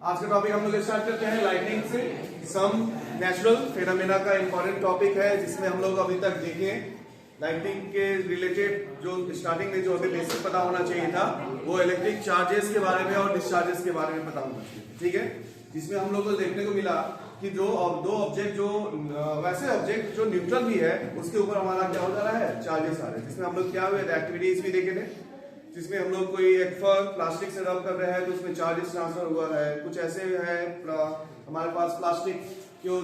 आज का टॉपिक हम लोग स्टार्ट करते हैं लाइटनिंग से। सम नेचुरल फेनोमेना का इंपॉर्टेंट टॉपिक है जिसमें हम लोग अभी तक देखें लाइटनिंग के रिलेटेड जो स्टार्टिंग में जो हमें बेसिक पता होना चाहिए था वो इलेक्ट्रिक चार्जेस के बारे में और डिस्चार्जेस के बारे में पता होना चाहिए, ठीक है। जिसमें हम लोग को देखने को मिला कि जो दो ऑब्जेक्ट जो वैसे ऑब्जेक्ट जो न्यूट्रल भी है उसके ऊपर हमारा क्या हो जा रहा है, चार्जेस आ रहे हैं। जिसमें हम लोग क्या हुए एक्टिविटीज भी देखे थे, जिसमें हम लोग कोई एक प्लास्टिक से रब कर रहे हैं तो उसमें चार्जेस ट्रांसफर हुआ है। कुछ ऐसे है हमारे पास प्लास्टिक जो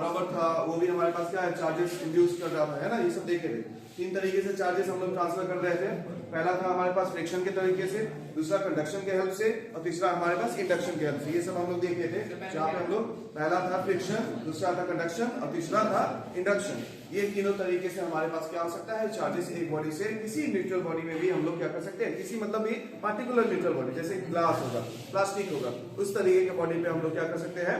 रबर था वो भी हमारे पास क्या है, चार्जेस इंड्यूस कर रहा है ना। ये सब देखे थे। तीन तरीके से चार्जेस हम लोग ट्रांसफर कर रहे थे। पहला था हमारे पास फ्रिक्शन के तरीके से, दूसरा कंडक्शन के हेल्प से और तीसरा हमारे पास इंडक्शन के हेल्प से। ये सब हम लोग देखे थे जहाँ पे हम लोग पहला था फ्रिक्शन, दूसरा था कंडक्शन और तीसरा था इंडक्शन। ये तीनों तरीके से हमारे पास क्या हो सकता है, चार्जेस एक बॉडी से किसी न्यूट्रल बॉडी में भी हम लोग क्या कर सकते हैं, किसी मतलब भी पार्टिकुलर न्यूट्रल बॉडी जैसे ग्लास होगा, प्लास्टिक होगा, उस तरीके के बॉडी पे हम लोग क्या कर सकते हैं,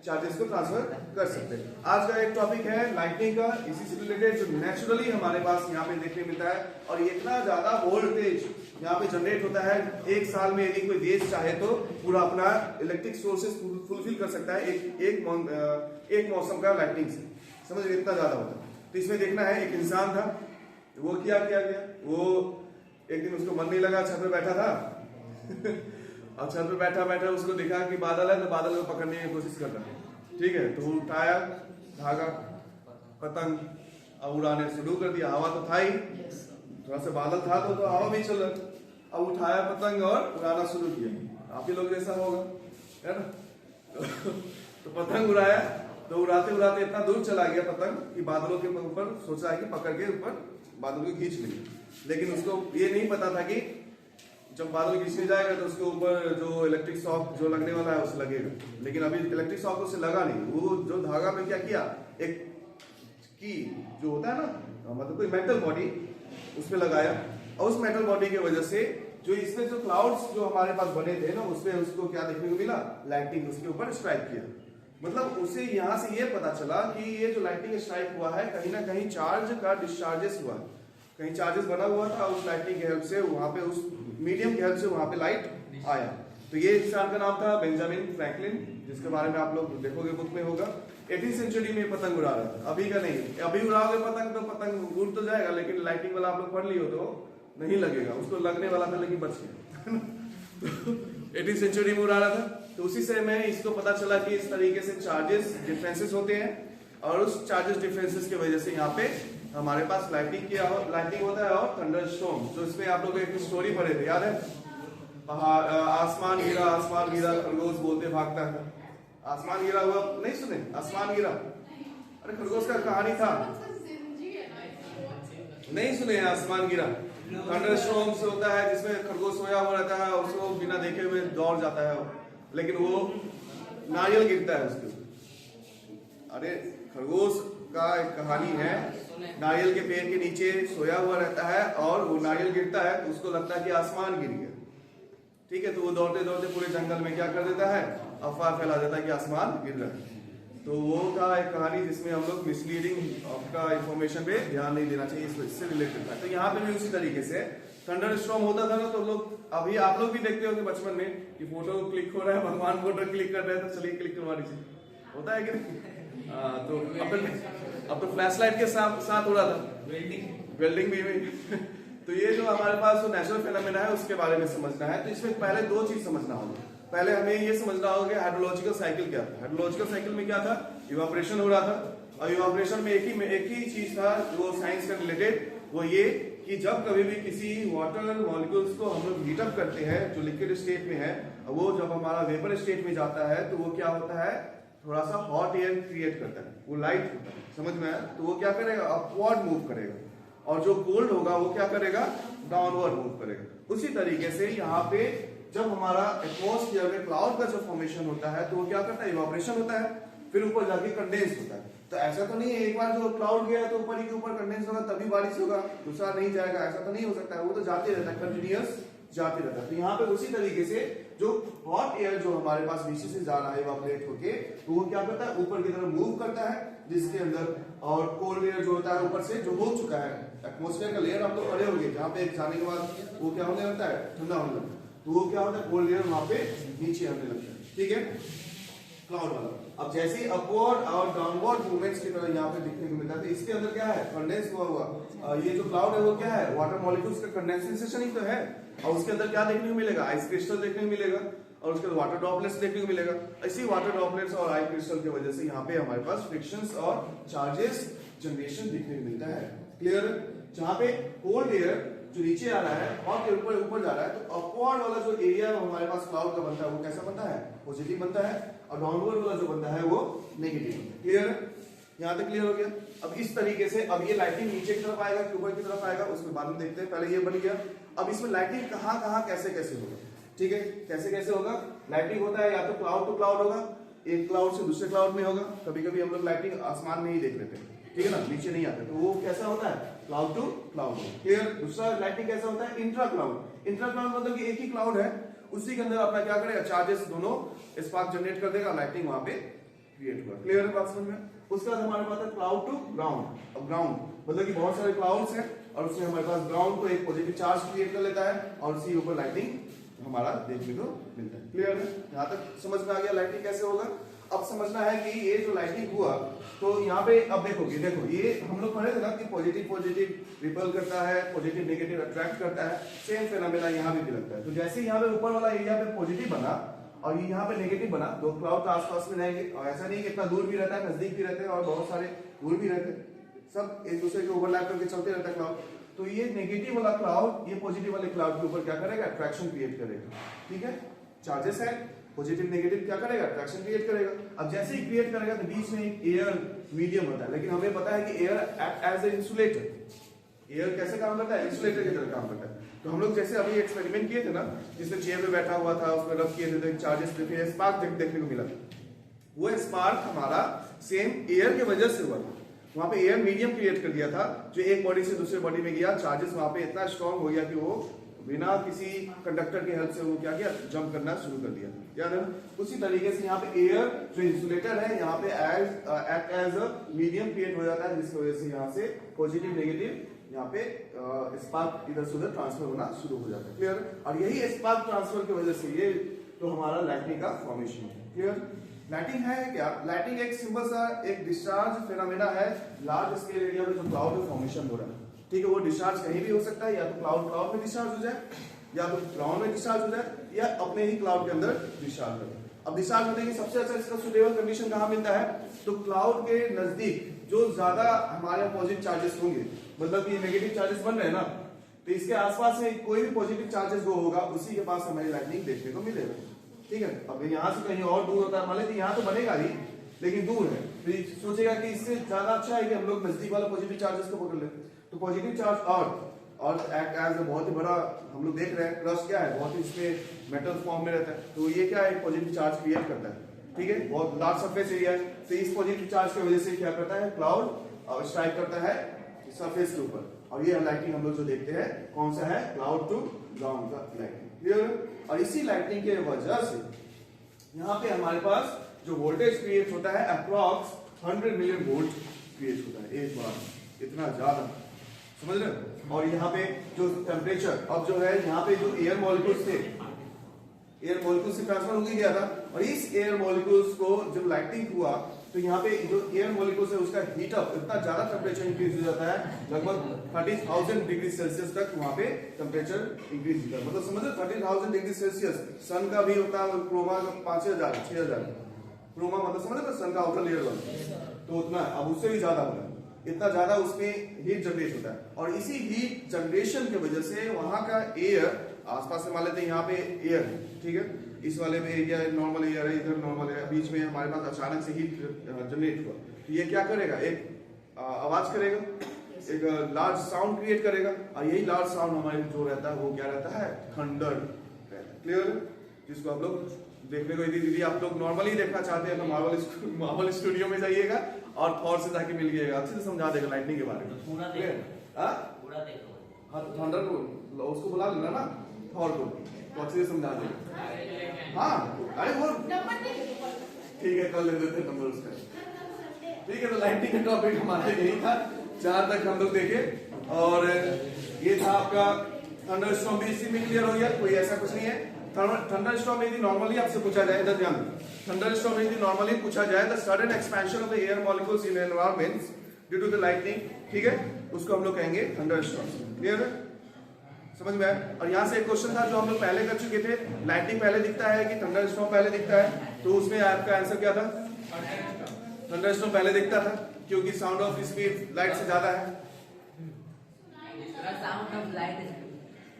चार्जेस को ट्रांसफर कर सकते हैं। आज का एक टॉपिक है लाइटनिंग का, इसी से रिलेटेड जो नेचुरली हमारे पास यहाँ पे देखने मिलता है और इतना ज्यादा वोल्टेज यहाँ पे जनरेट होता है। एक साल में यदि कोई देश चाहे तो पूरा अपना इलेक्ट्रिक सोर्सेस फुलफिल कर सकता है एक मौसम का लाइटनिंग से, समझ रहे, इतना ज्यादा होता है। तो इसमें देखना है एक इंसान था, वो क्या किया गया, वो एक दिन उसको मन नहीं लगा, छत पे बैठा था और छत पे बैठा बैठा उसको देखा कि बादल है तो बादल को पकड़ने की कोशिश कर रहा है, ठीक है। तो उठाया धागा पतंग अब उड़ाने शुरू कर दिया। हवा तो था ही, थोड़ा सा बादल था तो हवा भी चल रहा। अब उठाया पतंग और उड़ाना शुरू किया। आप ही लोग जैसा होगा, है ना। तो पतंग उड़ाया तो उड़ाते उड़ाते इतना दूर चला गया पतंग कि बादलों के ऊपर सोचा है कि पकड़ के ऊपर बादल को खींच लेंगे। लेकिन उसको ये नहीं पता था कि जब बादल खींचने जाएगा तो उसके ऊपर जो इलेक्ट्रिक शॉक जो लगने वाला है उसे लगेगा। लेकिन अभी इलेक्ट्रिक शॉक उसे लगा नहीं। वो जो धागा में क्या किया, एक की जो होता है ना, मतलब कोई मेटल बॉडी उसमें लगाया और उस मेटल बॉडी की वजह से जो इसमें जो क्लाउड्स जो हमारे पास बने थे ना उसमें उसको क्या देखने को मिला, लाइटिंग उसके ऊपर स्ट्राइक किया। मतलब उसे यहां से ये पता चला कि ये जो लाइटिंग स्ट्राइक हुआ है कहीं ना कहीं चार्ज का डिस्चार्जेस हुआ है, कहीं चार्जेस बना हुआ था। उस लाइटिंग की हेल्प से वहां पे उस मीडियम की हेल्प से वहां पे लाइट आया। तो ये इंसान का नाम था बेंजामिन फ्रैंकलिन, जिसके बारे में आप लोग देखोगे बुक में होगा। 18वीं सेंचुरी में पतंग उड़ा रहा था, अभी का नहीं। अभी उड़ाओगे पतंग तो पतंग उड़ तो जाएगा, लेकिन लाइटिंग वाला आप लोग पढ़ लियो तो नहीं लगेगा, उसको लगने वाला था लेकिन बच गया। 18वीं सेंचुरी में उड़ा रहा था। तो उसी से में इसको पता चला कि इस तरीके से चार्जेस डिफरेंसेस होते हैं और उस चार्जेस डिफरेंसेस की वजह से यहाँ पे हमारे पास लाइटिंग होता है और थंडरस्टॉर्म। जो इसमें आप लोग एक स्टोरी पढ़े थे, याद है, आसमान गिरा खरगोश बोलते भागता है। आसमान गिरा हुआ नहीं सुने, आसमान गिरा, अरे खरगोश का कहानी था, नहीं सुने, आसमान गिरा। थंडरस्टॉर्म से होता है जिसमें खरगोश सोया हुआ रहता है, उसको बिना देखे हुए दौड़ जाता है, लेकिन वो नारियल गिरता है उसके। अरे खरगोश का एक कहानी है, नारियल के पेड़ के नीचे सोया हुआ रहता है और वो नारियल गिरता है तो उसको लगता है कि आसमान गिर गया, ठीक है। तो वो दौड़ते दौड़ते पूरे जंगल में क्या कर देता है, अफवाह फैला देता है कि आसमान गिर रहा है। तो वो का एक कहानी जिसमें हम लोग मिसलीडिंग आपका इंफॉर्मेशन पे ध्यान नहीं देना चाहिए, इससे रिलेटेड था। तो यहाँ पे भी उसी तरीके से थंडर स्टॉर्म होता था ना, तो लोग अभी आप लोग भी देखते हो कि बचपन में कि फोटो क्लिक हो रहा है, भगवान फोटो क्लिक कर रहे हैं तो चलिए क्लिक करवा दीजिए, होता है कि नहीं। तो अब तो फ्लैश लाइट के साथ हो रहा था, वेल्डिंग भी तो ये जो हमारे पास जो नेचुरल फिनोमेना है उसके बारे में समझना है। तो इसमें पहले दो चीज समझना होगा। पहले हमें ये समझना होगा कि हाइड्रोलॉजिकल साइकिल क्या था। हाइड्रोलॉजिकल साइकिल में क्या था, इवापोरेशन हो रहा था और इवापोरेशन में एक ही चीज था जो साइंस का रिलेटेड, वो ये कि जब कभी भी किसी वाटर मॉलिक्यूल्स को हम लोग हीट अप करते हैं जो लिक्विड स्टेट में है, वो जब हमारा वेपर स्टेट में जाता है तो वो क्या होता है, थोड़ा सा हॉट एयर क्रिएट करता है, वो लाइट होता है, समझ में आया। तो वो क्या करेगा, अपवर्ड मूव करेगा और जो कोल्ड होगा वो क्या करेगा, डाउनवर्ड मूव करेगा। उसी तरीके से यहाँ पे जब हमारा एटमॉस्फेयर में क्लाउड का जो फॉर्मेशन होता है तो वो क्या करता है, इवापोरेशन होता है, फिर ऊपर जाके कंडेंस होता है। तो ऐसा तो नहीं है एक बार जो क्लाउड गया तो ऊपर ही के ऊपर कंडेंस होगा तभी बारिश होगा, दूसरा नहीं जाएगा, ऐसा तो नहीं हो सकता है। वो तो जाते रहता है, कंटिन्यूअस जाते रहता है। तो यहाँ पे उसी तरीके से जो हॉट एयर जो हमारे पास नीचे से जा रहा है इवापोरेट होके, तो वो क्या करता है, ऊपर की तरफ मूव करता है जिसके अंदर, और कोल्ड एयर जो होता है ऊपर से जो हो चुका है एटमॉस्फेयर का लेयर, आप लोग पढ़े होंगे, जहाँ पे जाने के बाद वो क्या होने लगता है, ठंडा होने लगता है। तो वो क्या होता है, कोल्ड एयर वहां पे नीचे आने लगता है। ठीक है, क्लाउड वाला। अब जैसे ही अपवर्ड और डाउनवर्ड मूवमेंट्स की तरह यहाँ पे दिखने को मिलता है, तो इसके अंदर क्या है, कंडेंस हुआ ये जो क्लाउड है वो क्या है, वाटर मॉलिक्यूल्स का कंडेंसेशन ही तो है। और उसके अंदर क्या देखने को मिलेगा, आइस क्रिस्टल देखने को मिलेगा, और उसके बाद वाटर ड्रॉपलेट्स देखने को मिलेगा। इसी वाटर ड्रॉपलेट्स और आइस क्रिस्टल की वजह से यहाँ पे हमारे पास फ्रिक्शंस और चार्जेस जनरेशन देखने को मिलता है। क्लियर? जहाँ पे कोल्ड एयर जो नीचे आ रहा है और के ऊपर ऊपर जा रहा है, तो अपवर्ड वाला जो एरिया हमारे पास क्लाउड का बनता है वो कैसा बनता है, पॉजिटिव बनता है, और डाउनवर्ड वाला जो बनता है वो नेगेटिव बनता है। क्लियर? यहाँ तक क्लियर हो गया? अब इस तरीके से अब ये लाइटिंग नीचे की तरफ आएगा कि ऊपर की तरफ आएगा, उसके बाद में देखते हैं। पहले ये बन गया, अब इसमें लाइटिंग कहाँ कहाँ कैसे कैसे होगा। ठीक है, कैसे कैसे होगा लाइटिंग होता है, या तो क्लाउड टू क्लाउड होगा, एक क्लाउड से दूसरे क्लाउड में होगा। कभी कभी हम लोग लाइटिंग आसमान में ही देख लेते हैं, ठीक है ना, नीचे नहीं आते, तो वो कैसा होता है, क्लाउड टू क्लाउड। क्लियर? दूसरा लाइटिंग कैसा होता है, इंट्रा क्लाउड। इंट्रा क्लाउड मतलब कि एक ही क्लाउड है, उसी के अंदर अपना क्या करेगा, चार्जेस दोनों स्पार्क जनरेट कर देगा, लाइटिंग वहां पे क्रिएट हुआ। क्लियर है बात समझ में? उसके बाद हमारे पास है क्लाउड टू ग्राउंड। अब ग्राउंड मतलब कि बहुत सारे क्लाउड्स हैं और उसमें हमारे पास ग्राउंड को एक पॉजिटिव चार्ज क्रिएट कर लेता है और उसी ऊपर लाइटिंग हमारा देखने को मिलता है। क्लियर है? यहाँ तक समझ में आ गया लाइटिंग कैसे होगा। अब समझना है कि ये जो लाइटिंग हुआ, तो यहाँ पे अब देखोगे, देखो ये हम लोग पढ़े थे ना कि पॉजिटिव पॉजिटिव रिपल करता है, पॉजिटिव नेगेटिव अट्रैक्ट करता है, सेम फेनोमेना यहाँ भी लगता है। तो जैसे यहाँ पे ऊपर वाला एरिया पे पॉजिटिव बना और ये यहाँ पे नेगेटिव बना, दो क्लाउड आसपास में रहेंगे, और ऐसा नहीं कि इतना दूर भी रहता है, नजदीक भी रहते हैं और बहुत सारे दूर भी रहते हैं, सब एक दूसरे के ओवरलैप करके चलते रहता है क्लाउड। तो ये नेगेटिव वाला क्लाउड ये पॉजिटिव वाले क्लाउड के ऊपर क्या करेगा, अट्रैक्शन क्रिएट करेगा। ठीक है, चार्जेस है, पॉजिटिव नेगेटिव क्या करेगा, अट्रैक्शन क्रिएट करेगा। अब जैसे ही क्रिएट करेगा तो बीच में एक एयर मीडियम होता है, लेकिन हमें पता है कि air act as a insulator. Air कैसे काम करता है, इंसुलेटर की तरह काम करता है। तो हम लोग जैसे अभी एक्सपेरिमेंट किए थे ना, जिसमें चेयर पे बैठा हुआ था, उसमें रब किए थे, चार्जेस देखिए, स्पार्क देखने को मिला। वो स्पार्क हमारा सेम एयर की वजह से हुआ था। वहां पे एयर मीडियम क्रिएट कर दिया था, जो एक बॉडी से दूसरे बॉडी में गया, चार्जेस वहां पे इतना स्ट्रॉन्ग हो गया कि वो बिना किसी कंडक्टर के हेल्प से वो क्या किया, जंप करना शुरू कर दिया। याद है? उसी तरीके से यहाँ पे एयर जो इंसुलेटर है, यहाँ पे act as a medium create हो जाता है, जिसकी वजह से यहाँ से पॉजिटिव नेगेटिव यहाँ पे स्पार्क इधर से उधर ट्रांसफर होना शुरू हो जाता है। क्लियर? और यही स्पार्क ट्रांसफर की वजह से ये तो हमारा लाइटिंग का फॉर्मेशन है। क्लियर? लाइटिंग है क्या? लाइटिंग एक सिंपल सा एक डिस्चार्ज फेनोमेना है लार्ज स्केल एरिया में जो क्लाउड में फॉर्मेशन हो रहा है। ठीक है, वो डिस्चार्ज कहीं भी हो सकता है, या तो क्लाउड में डिस्चार्ज हो जाए, या तो ग्राउंड में डिस्चार्ज हो जाए, या अपने ही क्लाउड के अंदर डिस्चार्ज हो जाए। अब डिस्चार्ज होने की सबसे अच्छा इसका सुटेबल कंडीशन कहाँ मिलता है, तो क्लाउड के नजदीक जो ज्यादा हमारे पॉजिटिव चार्जेस होंगे, मतलब कि नेगेटिव चार्जेस बन रहे हैं ना, तो इसके आसपास में कोई भी पॉजिटिव चार्जेस जो होगा उसी के पास हमें लाइटनिंग देखने को मिलेगा। ठीक है, अब यहाँ से कहीं और दूर होता है, मान लेते यहाँ तो बनेगा ही लेकिन दूर है, तो सोचेगा कि इससे ज्यादा अच्छा है कि हम लोग नजदीक वाला पॉजिटिव चार्जेस को पकड़ ले। तो पॉजिटिव चार्ज और एक्ट एज बहुत ही बड़ा, हम लोग देख रहे हैं क्रस्ट क्या है, बहुत ही इसमें मेटल फॉर्म में रहता है, तो ये क्या है, पॉजिटिव चार्ज क्रिएट करता है। ठीक है, बहुत लार्ज सरफेस एरिया है, तो इस पॉजिटिव चार्ज की वजह से क्या करता है, क्लाउड स्ट्राइक करता है सरफेस के ऊपर, और ये लाइटिंग हम लोग जो देखते हैं कौन सा है, क्लाउड टू ग्राउंड का लाइटिंग। क्लियर? और इसी लाइटिंग के वजह से यहाँ पे हमारे पास जो वोल्टेज क्रिएट होता है अप्रॉक्स 100 मिलियन वोल्ट क्रिएट होता है एक बार, इतना ज्यादा, समझ रहे हो? और यहाँ पे जो टेम्परेचर अब जो है, यहाँ पे जो एयर मॉलिक्यूल्स थे, एयर मॉलिक्यूल्स से ट्रांसफर हो गया था, और इस एयर मॉलिक्यूल्स को जब लाइटिंग हुआ तो यहाँ पे जो एयर मॉलिक्यूल्स है उसका हीट अप, इतना ज्यादा टेम्परेचर इंक्रीज हो जाता है, लगभग 30,000 डिग्री सेल्सियस तक वहां पे टेम्परेचर इंक्रीज होता है। मतलब समझो 30,000 डिग्री सेल्सियस, सन का भी होता है क्रोमा का 5,000 6,000 क्रोमा, मतलब समझ लो सन का आउटर लेयर वाला, तो उतना, अब उससे भी ज्यादा होता है, इतना ज्यादा उसमें हीट जनरेट होता है। और इसी हीट जनरेशन की वजह से वहां का एयर आसपास से मान लेते हैं, यहाँ पे एयर है, ठीक है, इस वाले में एरिया नॉर्मल एयर है, इधर नॉर्मल है, बीच में हमारे पास अचानक से हीट जनरेट हुआ, तो ये क्या करेगा, एक आवाज करेगा, एक लार्ज साउंड क्रिएट करेगा, और यही लार्ज साउंड हमारे जो रहता है वो क्या रहता है, थंडर रहता है। क्लियर? जिसको आप लोग देखने को, यदि आप लोग नॉर्मली देखना चाहते हैं तो मार्वल स्टूडियो में जाइएगा और थॉर से जाके मिलिएगा, अच्छे से समझा देगा लाइटनिंग के बारे में। पूरा देखो, हाँ, तो थंडर को उसको बुला लेना ना, थॉर को, तो अच्छे से समझा देगा। हाँ, अरे वो ठीक है, कर लेते थे नंबर उसका। ठीक है, तो लाइटिंग का टॉपिक हमारा यही था, जहां तक हम लोग देखे, और ये था आपका थंडरस्टॉर्म भी इसी में क्लियर हो गया, कोई ऐसा कुछ नहीं है। थंडर स्टॉर्म यदि नॉर्मली आपसे पूछा जाए, इधर ध्यान, थंडर स्टॉर्म यदि नॉर्मली पूछा जाए the sudden expansion of the air molecules in environments due to the lightning, ठीक है, उसको हम लोग कहेंगे थंडर स्टॉर्म। क्लियर है, समझ में आया? और यहाँ से एक क्वेश्चन था जो हम लोग पहले कर चुके थे, लाइटनिंग पहले दिखता है कि थंडर स्टॉर्म पहले दिखता है, तो उसमें आपका आंसर क्या था? थंडर स्टॉर्म पहले दिखता था क्योंकि साउंड ऑफ स्पीड लाइट से ज्यादा है।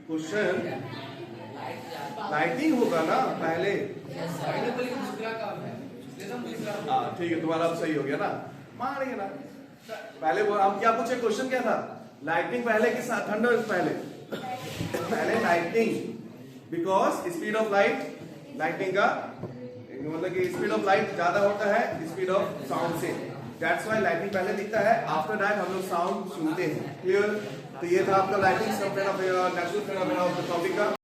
क्वेश्चन लाइटिंग होगा ना पहले, ठीक है, तुम्हारा अब सही हो गया ना, मान रही है ना। पहले वो हम क्या पूछे, क्वेश्चन क्या था? लाइटनिंग पहले के साथ थंडर पहले? पहले lightning, because speed of light, lightning का मतलब कि स्पीड ऑफ लाइट ज्यादा होता है स्पीड ऑफ साउंड से, दैट्स व्हाई लाइटनिंग पहले दिखता है, आफ्टर दैट हम लोग साउंड सुनते हैं। क्लियर? तो ये था आपका lighting natural phenomena of the topic का।